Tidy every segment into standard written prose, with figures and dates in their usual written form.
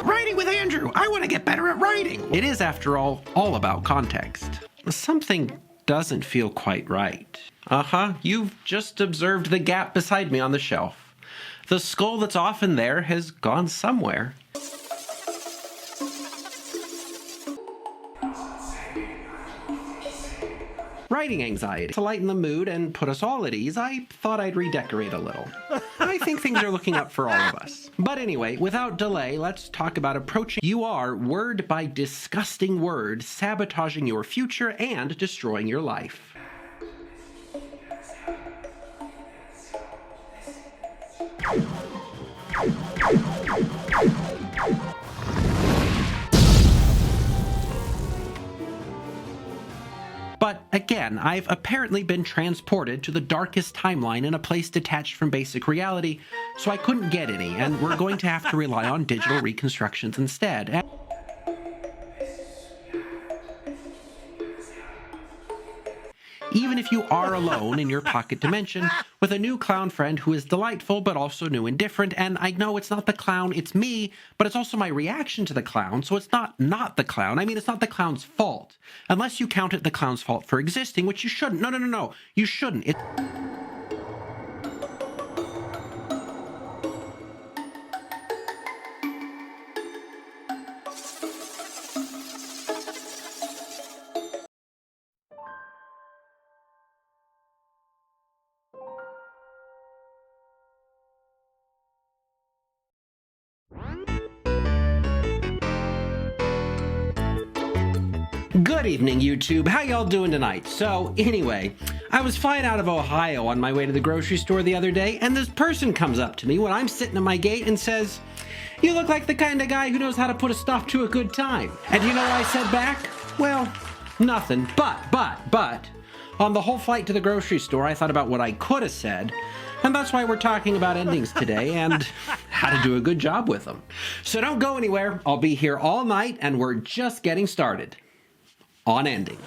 Writing with Andrew. I want to get better at writing. It is, after all about context. Something doesn't feel quite right. You've just observed the gap beside me on the shelf. The skull that's often there has gone somewhere. Writing anxiety. To lighten the mood and put us all at ease, I thought I'd redecorate a little. I think things are looking up for all of us. But anyway, without delay, let's talk about approaching. You are word by disgusting word, sabotaging your future and destroying your life. But again, I've apparently been transported to the darkest timeline in a place detached from basic reality, so I couldn't get any, and we're going to have to rely on digital reconstructions instead. Even if you are alone in your pocket dimension, with a new clown friend who is delightful but also new and different, and I know it's not the clown, it's me, but it's also my reaction to the clown, so it's not the clown. I mean, it's not the clown's fault. Unless you count it the clown's fault for existing, which you shouldn't. No. You shouldn't. Good evening, YouTube. How y'all doing tonight? So, anyway, I was flying out of Ohio on my way to the grocery store the other day, and this person comes up to me when I'm sitting at my gate and says, "You look like the kind of guy who knows how to put a stop to a good time." And you know what I said back? Well, nothing. But, on the whole flight to the grocery store, I thought about what I could have said, and that's why we're talking about endings today and how to do a good job with them. So don't go anywhere. I'll be here all night, and we're just getting started on endings.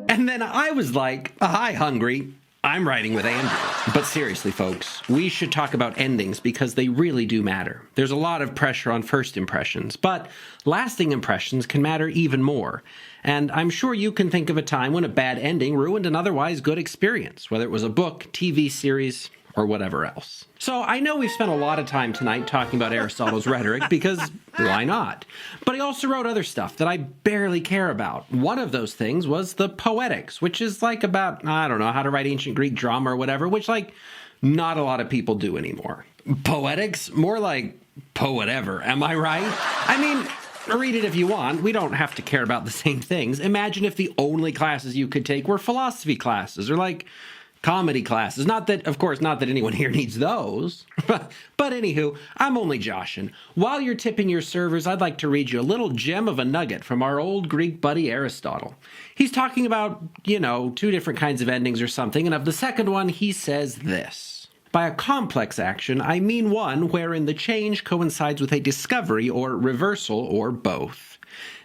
And then I was like, "Hi, hungry. I'm writing with Andrew." But seriously, folks, we should talk about endings because they really do matter. There's a lot of pressure on first impressions, but lasting impressions can matter even more. And I'm sure you can think of a time when a bad ending ruined an otherwise good experience, whether it was a book, TV series, or whatever else. So I know we've spent a lot of time tonight talking about Aristotle's rhetoric because why not? But he also wrote other stuff that I barely care about. One of those things was the Poetics, which is like about, I don't know, how to write ancient Greek drama or whatever, which like not a lot of people do anymore. Poetics? More like poetever, am I right? I mean, read it if you want. We don't have to care about the same things. Imagine if the only classes you could take were philosophy classes or like comedy classes. Not that, of course, not that anyone here needs those. But anywho, I'm only joshing. While you're tipping your servers, I'd like to read you a little gem of a nugget from our old Greek buddy Aristotle. He's talking about, two different kinds of endings or something, and of the second one, he says this. By a complex action, I mean one wherein the change coincides with a discovery or reversal or both.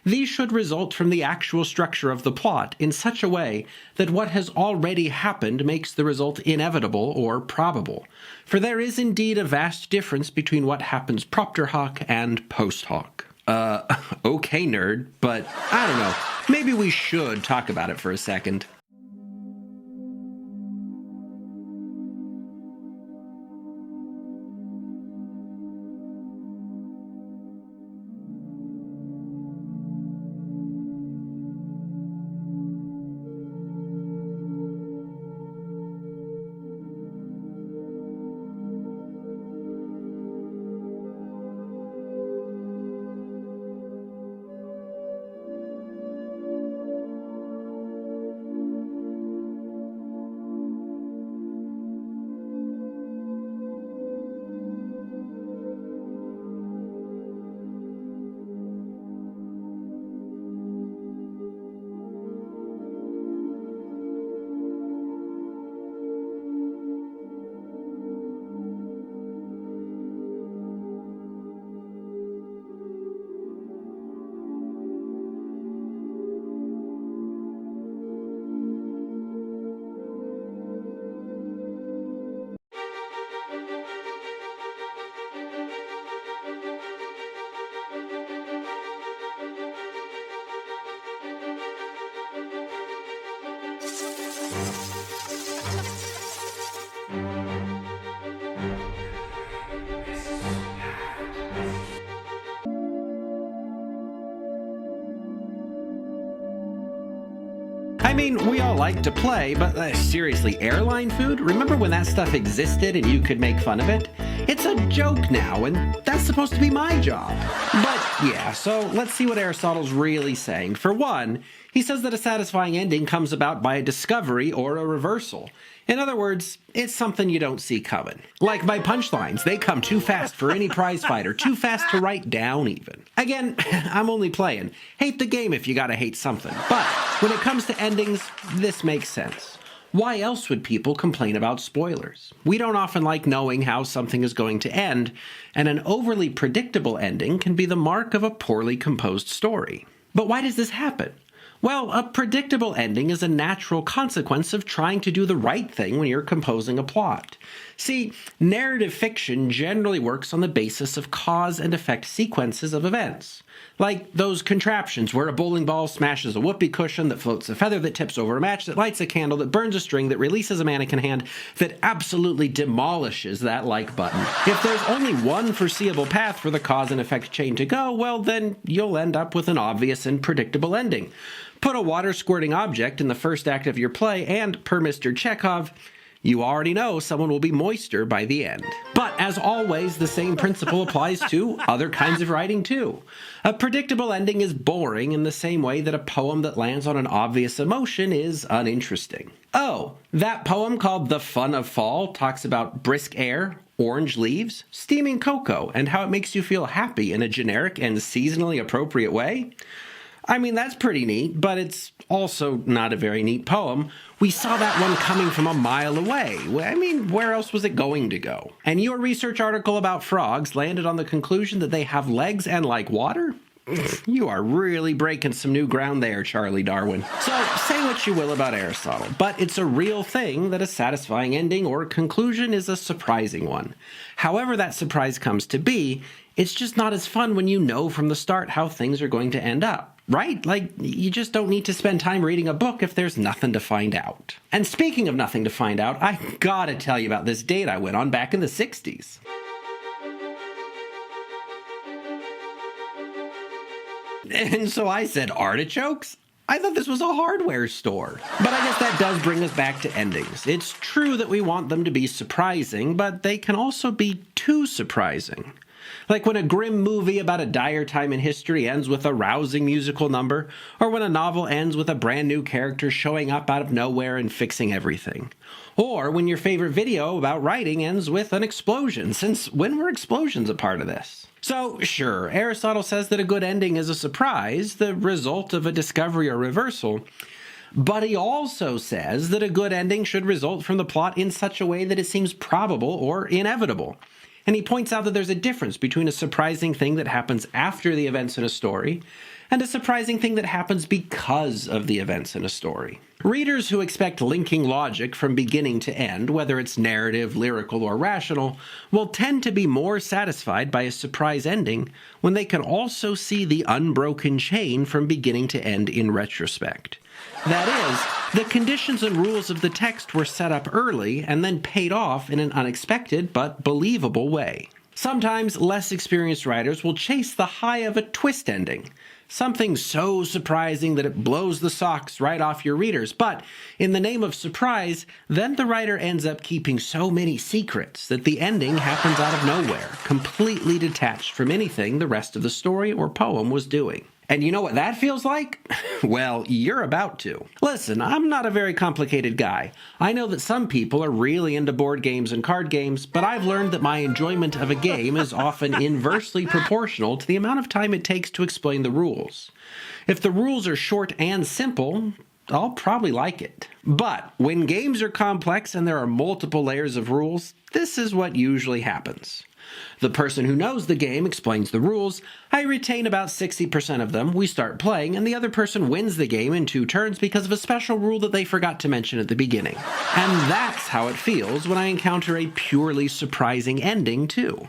These should result from the actual structure of the plot in such a way that what has already happened makes the result inevitable or probable. For there is indeed a vast difference between what happens propter hoc and post hoc. Okay, nerd, but I don't know. Maybe we should talk about it for a second. I mean, we all like to play, but seriously, airline food? Remember when that stuff existed and you could make fun of it? It's a joke now, and that's supposed to be my job. But yeah, so let's see what Aristotle's really saying. For one, he says that a satisfying ending comes about by a discovery or a reversal. In other words, it's something you don't see coming. Like my punchlines, they come too fast for any prize fighter, too fast to write down even. Again, I'm only playing. Hate the game if you gotta hate something. But when it comes to endings, this makes sense. Why else would people complain about spoilers? We don't often like knowing how something is going to end, and an overly predictable ending can be the mark of a poorly composed story. But why does this happen? Well, a predictable ending is a natural consequence of trying to do the right thing when you're composing a plot. See, narrative fiction generally works on the basis of cause and effect sequences of events. Like those contraptions where a bowling ball smashes a whoopee cushion that floats a feather that tips over a match that lights a candle that burns a string that releases a mannequin hand that absolutely demolishes that like button. If there's only one foreseeable path for the cause and effect chain to go, well then you'll end up with an obvious and predictable ending. Put a water-squirting object in the first act of your play, and, per Mr. Chekhov, you already know someone will be moister by the end. But, as always, the same principle applies to other kinds of writing, too. A predictable ending is boring in the same way that a poem that lands on an obvious emotion is uninteresting. Oh, that poem called The Fun of Fall talks about brisk air, orange leaves, steaming cocoa, and how it makes you feel happy in a generic and seasonally appropriate way? I mean, that's pretty neat, but it's also not a very neat poem. We saw that one coming from a mile away. I mean, where else was it going to go? And your research article about frogs landed on the conclusion that they have legs and like water? You are really breaking some new ground there, Charlie Darwin. So, say what you will about Aristotle, but it's a real thing that a satisfying ending or conclusion is a surprising one. However that surprise comes to be, it's just not as fun when you know from the start how things are going to end up. Right? Like, you just don't need to spend time reading a book if there's nothing to find out. And speaking of nothing to find out, I gotta tell you about this date I went on back in the 60s. And so I said, artichokes? I thought this was a hardware store. But I guess that does bring us back to endings. It's true that we want them to be surprising, but they can also be too surprising. Like when a grim movie about a dire time in history ends with a rousing musical number, or when a novel ends with a brand new character showing up out of nowhere and fixing everything. Or when your favorite video about writing ends with an explosion, since when were explosions a part of this? So, sure, Aristotle says that a good ending is a surprise, the result of a discovery or reversal. But he also says that a good ending should result from the plot in such a way that it seems probable or inevitable. And he points out that there's a difference between a surprising thing that happens after the events in a story and a surprising thing that happens because of the events in a story. Readers who expect linking logic from beginning to end, whether it's narrative, lyrical, or rational, will tend to be more satisfied by a surprise ending when they can also see the unbroken chain from beginning to end in retrospect. That is, the conditions and rules of the text were set up early and then paid off in an unexpected but believable way. Sometimes less experienced writers will chase the high of a twist ending, something so surprising that it blows the socks right off your readers. But in the name of surprise, then the writer ends up keeping so many secrets that the ending happens out of nowhere, completely detached from anything the rest of the story or poem was doing. And you know what that feels like? Well, you're about to. Listen, I'm not a very complicated guy. I know that some people are really into board games and card games, but I've learned that my enjoyment of a game is often inversely proportional to the amount of time it takes to explain the rules. If the rules are short and simple, I'll probably like it. But when games are complex and there are multiple layers of rules, this is what usually happens. The person who knows the game explains the rules, I retain about 60% of them, we start playing, and the other person wins the game in 2 turns because of a special rule that they forgot to mention at the beginning. And that's how it feels when I encounter a purely surprising ending, too.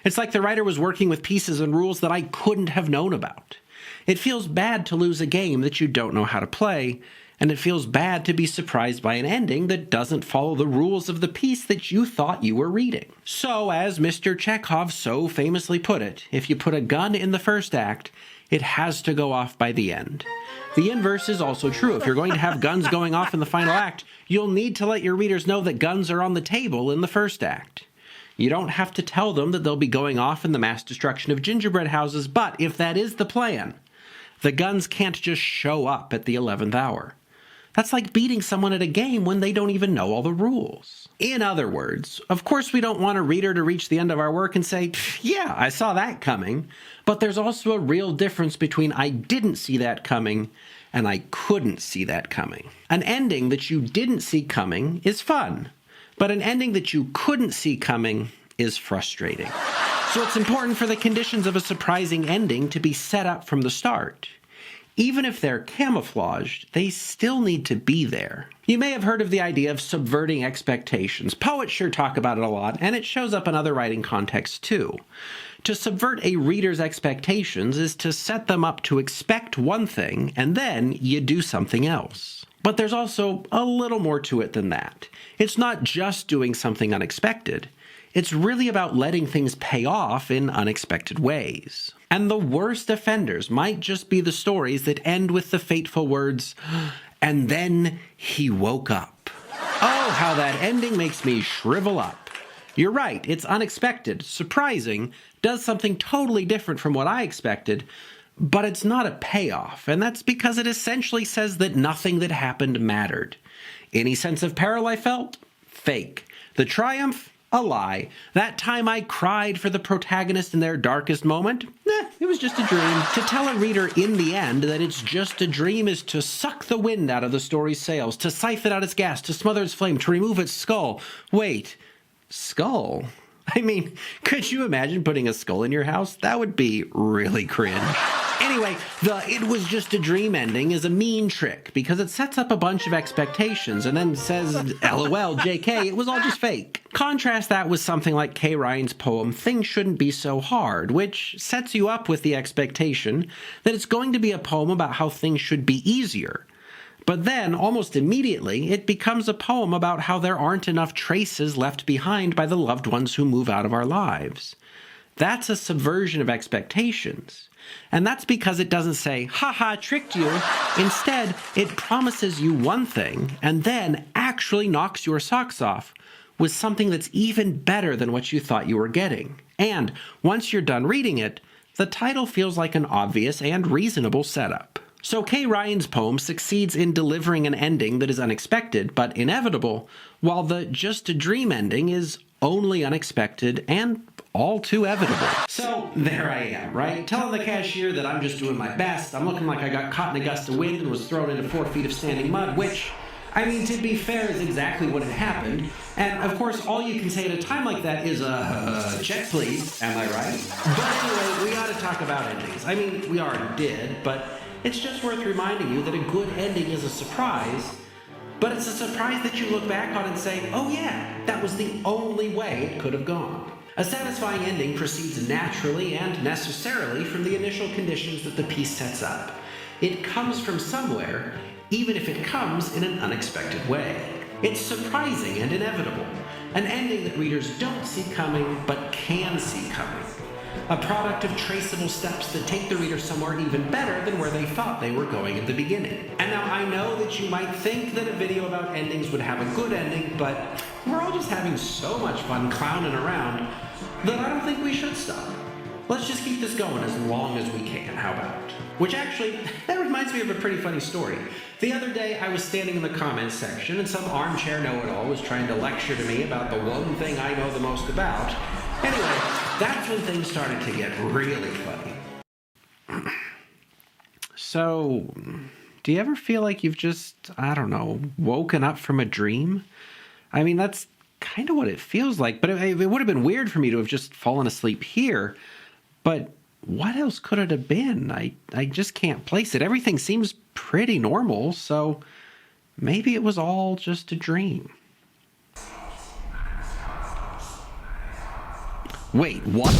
It's like the writer was working with pieces and rules that I couldn't have known about. It feels bad to lose a game that you don't know how to play, and it feels bad to be surprised by an ending that doesn't follow the rules of the piece that you thought you were reading. So, as Mr. Chekhov so famously put it, if you put a gun in the first act, it has to go off by the end. The inverse is also true. If you're going to have guns going off in the final act, you'll need to let your readers know that guns are on the table in the first act. You don't have to tell them that they'll be going off in the mass destruction of gingerbread houses, but if that is the plan, the guns can't just show up at the 11th hour. That's like beating someone at a game when they don't even know all the rules. In other words, of course we don't want a reader to reach the end of our work and say, yeah, I saw that coming. But there's also a real difference between I didn't see that coming and I couldn't see that coming. An ending that you didn't see coming is fun, but an ending that you couldn't see coming is frustrating. So it's important for the conditions of a surprising ending to be set up from the start. Even if they're camouflaged, they still need to be there. You may have heard of the idea of subverting expectations. Poets sure talk about it a lot, and it shows up in other writing contexts too. To subvert a reader's expectations is to set them up to expect one thing, and then you do something else. But there's also a little more to it than that. It's not just doing something unexpected. It's really about letting things pay off in unexpected ways. And the worst offenders might just be the stories that end with the fateful words, and then he woke up. Oh, how that ending makes me shrivel up. You're right, it's unexpected, surprising, does something totally different from what I expected, but it's not a payoff, and that's because it essentially says that nothing that happened mattered. Any sense of peril I felt? Fake. The triumph? A lie. That time I cried for the protagonist in their darkest moment? It was just a dream. To tell a reader in the end that it's just a dream is to suck the wind out of the story's sails, to siphon out its gas, to smother its flame, to remove its skull. Wait, skull? I mean, could you imagine putting a skull in your house? That would be really cringe. Anyway, the "it was just a dream" ending is a mean trick because it sets up a bunch of expectations and then says, LOL, JK, it was all just fake. Contrast that with something like Kay Ryan's poem, Things Shouldn't Be So Hard, which sets you up with the expectation that it's going to be a poem about how things should be easier. But then, almost immediately, it becomes a poem about how there aren't enough traces left behind by the loved ones who move out of our lives. That's a subversion of expectations. And that's because it doesn't say, haha, tricked you. Instead, it promises you one thing and then actually knocks your socks off with something that's even better than what you thought you were getting. And once you're done reading it, the title feels like an obvious and reasonable setup. So Kay Ryan's poem succeeds in delivering an ending that is unexpected but inevitable, while the just a dream ending is only unexpected and all too evitable. So there I am, right? Telling the cashier that I'm just doing my best. I'm looking like I got caught in a gust of wind and was thrown into 4 feet of standing mud, which, I mean, to be fair, is exactly what had happened. And of course, all you can say at a time like that is, check please, am I right? But anyway, we ought to talk about endings. I mean, we already did, but it's just worth reminding you that a good ending is a surprise, but it's a surprise that you look back on and say, oh yeah, that was the only way it could have gone. A satisfying ending proceeds naturally and necessarily from the initial conditions that the piece sets up. It comes from somewhere, even if it comes in an unexpected way. It's surprising and inevitable, an ending that readers don't see coming but can see coming. A product of traceable steps that take the reader somewhere even better than where they thought they were going at the beginning. And now I know that you might think that a video about endings would have a good ending, but we're all just having so much fun clowning around that I don't think we should stop. Let's just keep this going as long as we can, how about? Which actually, that reminds me of a pretty funny story. The other day, I was standing in the comments section, and some armchair know-it-all was trying to lecture to me about the one thing I know the most about. Anyway, that's when things started to get really funny. So, do you ever feel like you've just, I don't know, woken up from a dream? I mean, that's kind of what it feels like, but it would have been weird for me to have just fallen asleep here. But what else could it have been? I just can't place it. Everything seems pretty normal, so maybe it was all just a dream. Wait, what?